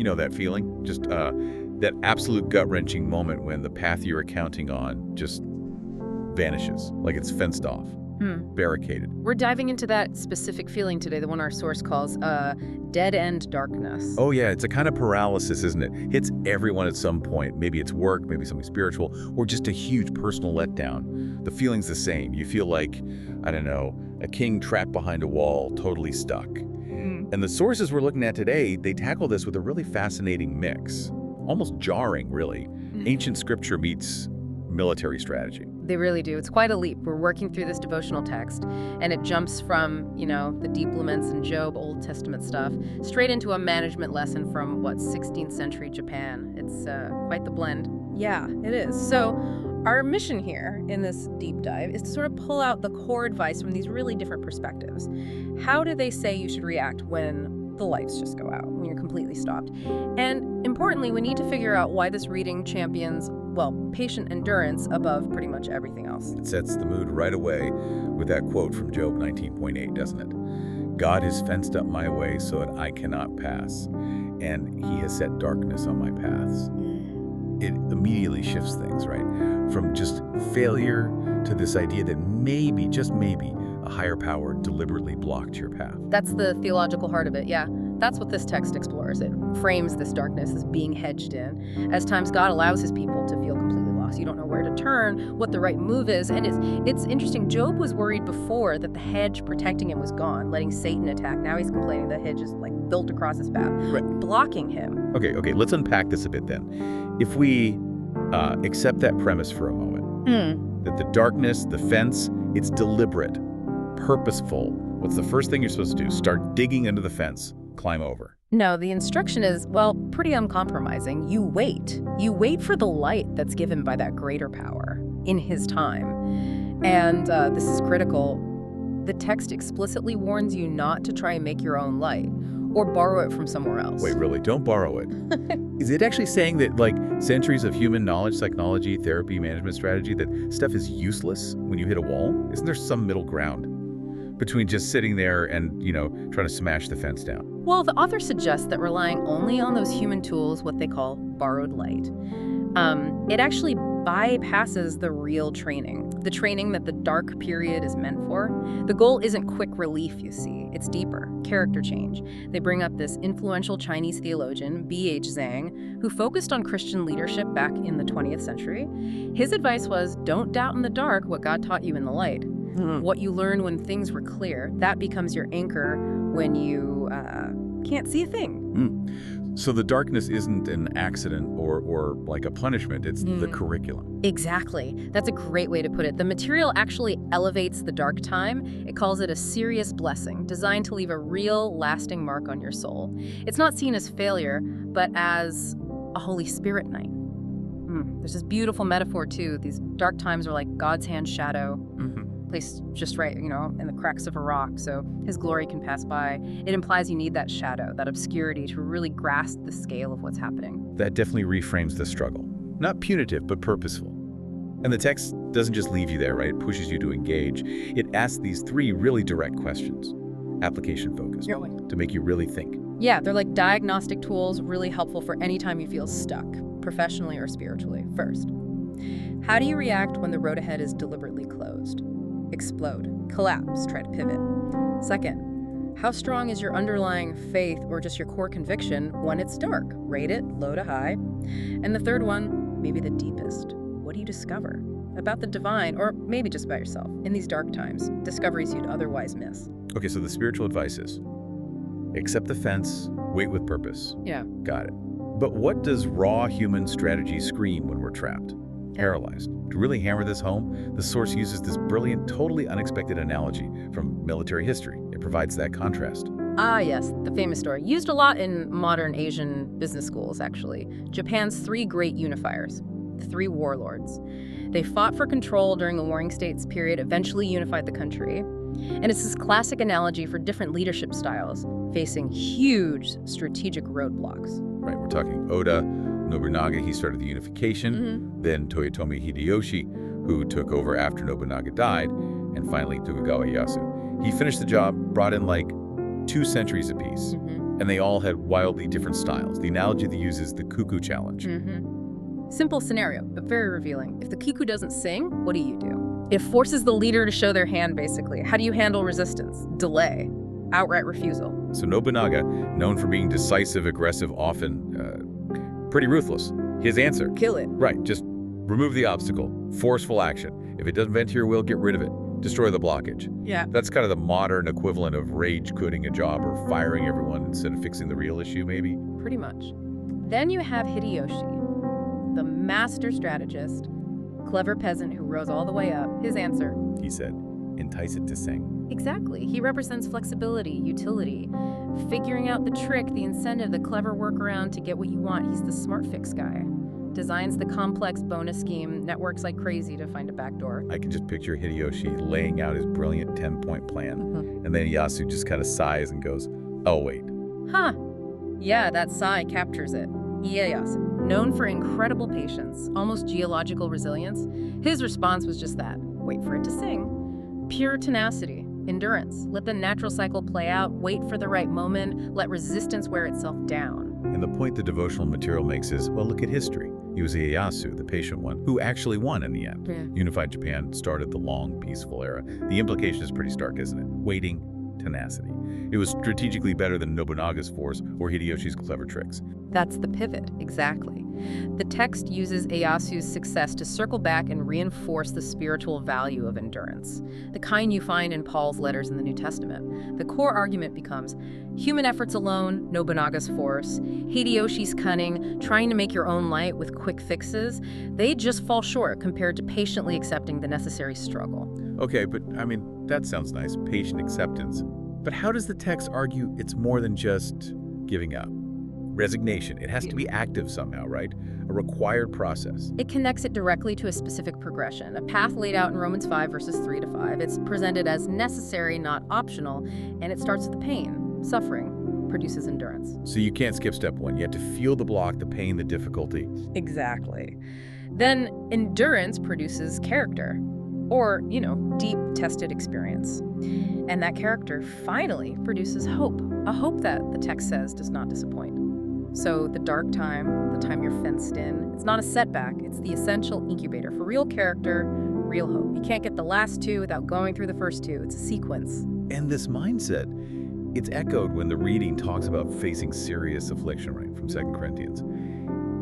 You know that feeling? Just that absolute gut-wrenching moment when the path you're counting on just vanishes, like it's fenced off, barricaded. We're diving into that specific feeling today, the one our source calls dead-end darkness. Oh yeah, it's a kind of paralysis, isn't it? Hits everyone at some point. Maybe it's work, maybe something spiritual, or just a huge personal letdown. The feeling's the same. You feel like, I don't know, a king trapped behind a wall, totally stuck. And the sources we're looking at today, they tackle this with a really fascinating mix. Almost jarring, really. Ancient scripture meets military strategy. They really do. It's quite a leap. We're working through this devotional text, and it jumps from, the deep laments in Job, Old Testament stuff, straight into a management lesson from, 16th century Japan. It's quite the blend. Yeah, it is. So our mission here in this deep dive is to sort of pull out the core advice from these really different perspectives. How do they say you should react when the lights just go out, when you're completely stopped? And importantly, we need to figure out why this reading champions, patient endurance above pretty much everything else. It sets the mood right away with that quote from Job 19.8, doesn't it? God has fenced up my way so that I cannot pass, and he has set darkness on my paths. It immediately shifts things, right? From just failure to this idea that maybe, just maybe, a higher power deliberately blocked your path. That's the theological heart of it, yeah. That's what this text explores. It frames this darkness as being hedged in. As times God allows his people to feel completely lost. You don't know where to turn, what the right move is. And it's interesting. Job was worried before that the hedge protecting him was gone, letting Satan attack. Now he's complaining the hedge is built across his path, blocking him. Okay, let's unpack this a bit then. If we accept that premise for a moment, that the darkness, the fence, it's deliberate, purposeful. What's the first thing you're supposed to do? Start digging into the fence, climb over. No, the instruction is, pretty uncompromising. You wait. You wait for the light that's given by that greater power in his time. And this is critical. The text explicitly warns you not to try and make your own light or borrow it from somewhere else. Wait, really? Don't borrow it. Is it actually saying that, centuries of human knowledge, psychology, therapy, management strategy, that stuff is useless when you hit a wall? Isn't there some middle ground between just sitting there and, trying to smash the fence down? Well, the author suggests that relying only on those human tools, what they call borrowed light, it actually bypasses the real training, the training that the dark period is meant for. The goal isn't quick relief, you see. It's deeper, character change. They bring up this influential Chinese theologian, B.H. Zhang, who focused on Christian leadership back in the 20th century. His advice was, don't doubt in the dark what God taught you in the light. What you learn when things were clear, that becomes your anchor when you can't see a thing. So the darkness isn't an accident or like a punishment, it's the curriculum. Exactly. That's a great way to put it. The material actually elevates the dark time. It calls it a serious blessing, designed to leave a real, lasting mark on your soul. It's not seen as failure, but as a Holy Spirit night. There's this beautiful metaphor, too. These dark times are like God's hand shadow. Placed just right, in the cracks of a rock, so his glory can pass by. It implies you need that shadow, that obscurity, to really grasp the scale of what's happening. That definitely reframes the struggle. Not punitive, but purposeful. And the text doesn't just leave you there, right? It pushes you to engage. It asks these three really direct questions, application-focused, to make you really think. Yeah, they're like diagnostic tools, really helpful for any time you feel stuck, professionally or spiritually. First, how do you react when the road ahead is deliberately closed? Explode, collapse, try to pivot. Second, how strong is your underlying faith or just your core conviction when it's dark? Rate it, low to high. And the third one, maybe the deepest. What do you discover about the divine, or maybe just about yourself, in these dark times, discoveries you'd otherwise miss? Okay, so the spiritual advice is, accept the fence, wait with purpose. Yeah. Got it. But what does raw human strategy scream when we're trapped? Paralyzed. To really hammer this home, the source uses this brilliant, totally unexpected analogy from military history. It provides that contrast. Ah, yes, the famous story. Used a lot in modern Asian business schools, actually. Japan's three great unifiers, the three warlords. They fought for control during the Warring States period, eventually unified the country. And it's this classic analogy for different leadership styles facing huge strategic roadblocks. Right, we're talking Oda Nobunaga, he started the unification, then Toyotomi Hideyoshi, who took over after Nobunaga died, and finally Tokugawa Ieyasu. He finished the job, brought in like 2 centuries apiece. And they all had wildly different styles. The analogy they use is the cuckoo challenge. Simple scenario, but very revealing. If the cuckoo doesn't sing, what do? It forces the leader to show their hand, basically. How do you handle resistance? Delay. Outright refusal. So Nobunaga, known for being decisive, aggressive, often pretty ruthless. His answer? Kill it. Right, just remove the obstacle. Forceful action. If it doesn't bend to your will, get rid of it. Destroy the blockage. Yeah. That's kind of the modern equivalent of rage quitting a job or firing everyone instead of fixing the real issue, maybe. Pretty much. Then you have Hideyoshi, the master strategist, clever peasant who rose all the way up. His answer? He said, entice it to sing. Exactly. He represents flexibility, utility, figuring out the trick, the incentive, the clever workaround to get what you want. He's the smart fix guy. Designs the complex bonus scheme, networks like crazy to find a backdoor. I can just picture Hideyoshi laying out his brilliant 10-point plan, and then Ieyasu just kind of sighs and goes, oh, wait. Huh. Yeah, that sigh captures it. Ieyasu, known for incredible patience, almost geological resilience, his response was just that. Wait for it to sing. Pure tenacity, endurance. Let the natural cycle play out, wait for the right moment, let resistance wear itself down. And the point the devotional material makes is, well, look at history. It was Ieyasu, the patient one, who actually won in the end. Yeah. Unified Japan started the long, peaceful era. The implication is pretty stark, isn't it? Waiting, tenacity. It was strategically better than Nobunaga's force or Hideyoshi's clever tricks. That's the pivot, exactly. The text uses Ieyasu's success to circle back and reinforce the spiritual value of endurance, the kind you find in Paul's letters in the New Testament. The core argument becomes human efforts alone, Nobunaga's force, Hideyoshi's cunning, trying to make your own light with quick fixes, they just fall short compared to patiently accepting the necessary struggle. Okay, but I mean, that sounds nice, patient acceptance. But how does the text argue it's more than just giving up? Resignation, it has to be active somehow, right? A required process. It connects it directly to a specific progression, a path laid out in Romans 5, verses 3 to 5. It's presented as necessary, not optional, and it starts with the pain. Suffering produces endurance. So you can't skip step one. You have to feel the block, the pain, the difficulty. Exactly. Then endurance produces character, or, deep tested experience. And that character finally produces hope, a hope that the text says does not disappoint. So the dark time, the time you're fenced in, it's not a setback, it's the essential incubator for real character, real hope. You can't get the last two without going through the first two. It's a sequence. And this mindset, it's echoed when the reading talks about facing serious affliction, right, from 2 Corinthians.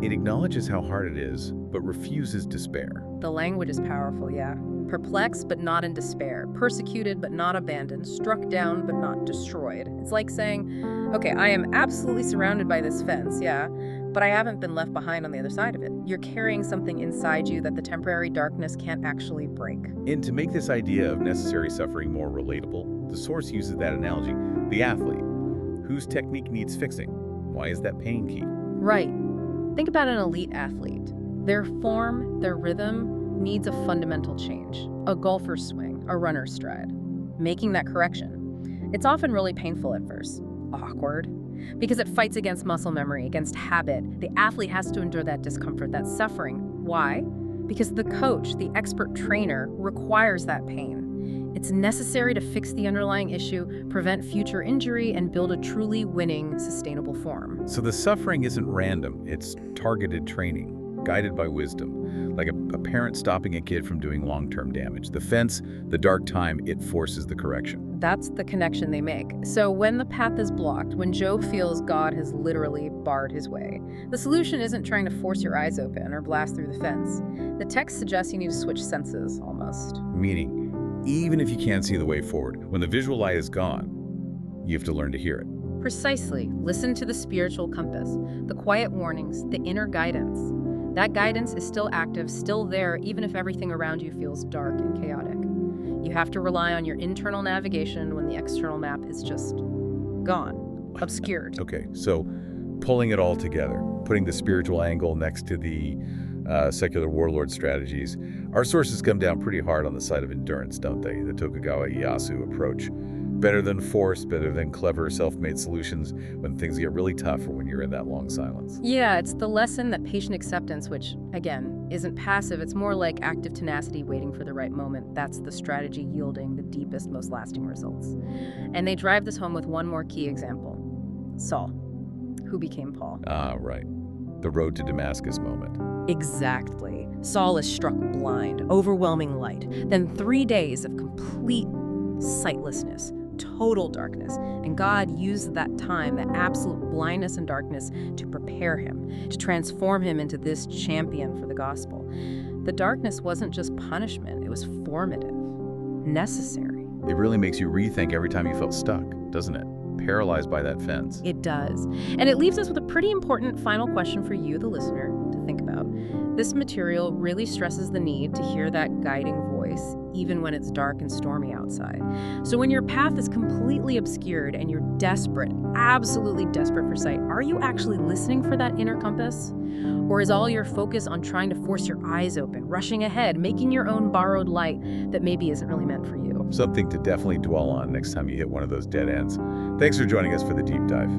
It acknowledges how hard it is, but refuses despair. The language is powerful, yeah. Perplexed, but not in despair. Persecuted, but not abandoned. Struck down, but not destroyed. It's like saying, okay, I am absolutely surrounded by this fence, yeah, but I haven't been left behind on the other side of it. You're carrying something inside you that the temporary darkness can't actually break. And to make this idea of necessary suffering more relatable, the source uses that analogy, the athlete, whose technique needs fixing. Why is that pain key? Right. Think about an elite athlete. Their form, their rhythm, needs a fundamental change. A golfer's swing, a runner's stride. Making that correction. It's often really painful at first. Awkward. Because it fights against muscle memory, against habit. The athlete has to endure that discomfort, that suffering. Why? Because the coach, the expert trainer, requires that pain. It's necessary to fix the underlying issue, prevent future injury, and build a truly winning, sustainable form. So the suffering isn't random, it's targeted training, guided by wisdom, like a parent stopping a kid from doing long-term damage. The fence, the dark time, it forces the correction. That's the connection they make. So when the path is blocked, when Job feels God has literally barred his way, the solution isn't trying to force your eyes open or blast through the fence. The text suggests you need to switch senses, almost. Meaning, even if you can't see the way forward, when the visual light is gone, you have to learn to hear it. Precisely. Listen to the spiritual compass, the quiet warnings, the inner guidance. That guidance is still active, still there, even if everything around you feels dark and chaotic. You have to rely on your internal navigation when the external map is just gone, obscured. Okay, so pulling it all together, putting the spiritual angle next to the secular warlord strategies, our sources come down pretty hard on the side of endurance, don't they? The Tokugawa Ieyasu approach. Better than force, better than clever, self-made solutions when things get really tough or when you're in that long silence. Yeah, it's the lesson that patient acceptance, which, again, isn't passive, it's more like active tenacity waiting for the right moment. That's the strategy yielding the deepest, most lasting results. And they drive this home with one more key example. Saul, who became Paul. Ah, right. The road to Damascus moment. Exactly. Saul is struck blind, overwhelming light. Then 3 days of complete sightlessness, total darkness. And God used that time, that absolute blindness and darkness, to prepare him, to transform him into this champion for the gospel. The darkness wasn't just punishment, it was formative, necessary. It really makes you rethink every time you felt stuck, doesn't it? Paralyzed by that fence. It does. And it leaves us with a pretty important final question for you, the listener, to think about. This material really stresses the need to hear that guiding voice, even when it's dark and stormy outside. So when your path is completely obscured and you're desperate, absolutely desperate for sight, are you actually listening for that inner compass? Or is all your focus on trying to force your eyes open, rushing ahead, making your own borrowed light that maybe isn't really meant for you? Something to definitely dwell on next time you hit one of those dead ends. Thanks for joining us for the deep dive.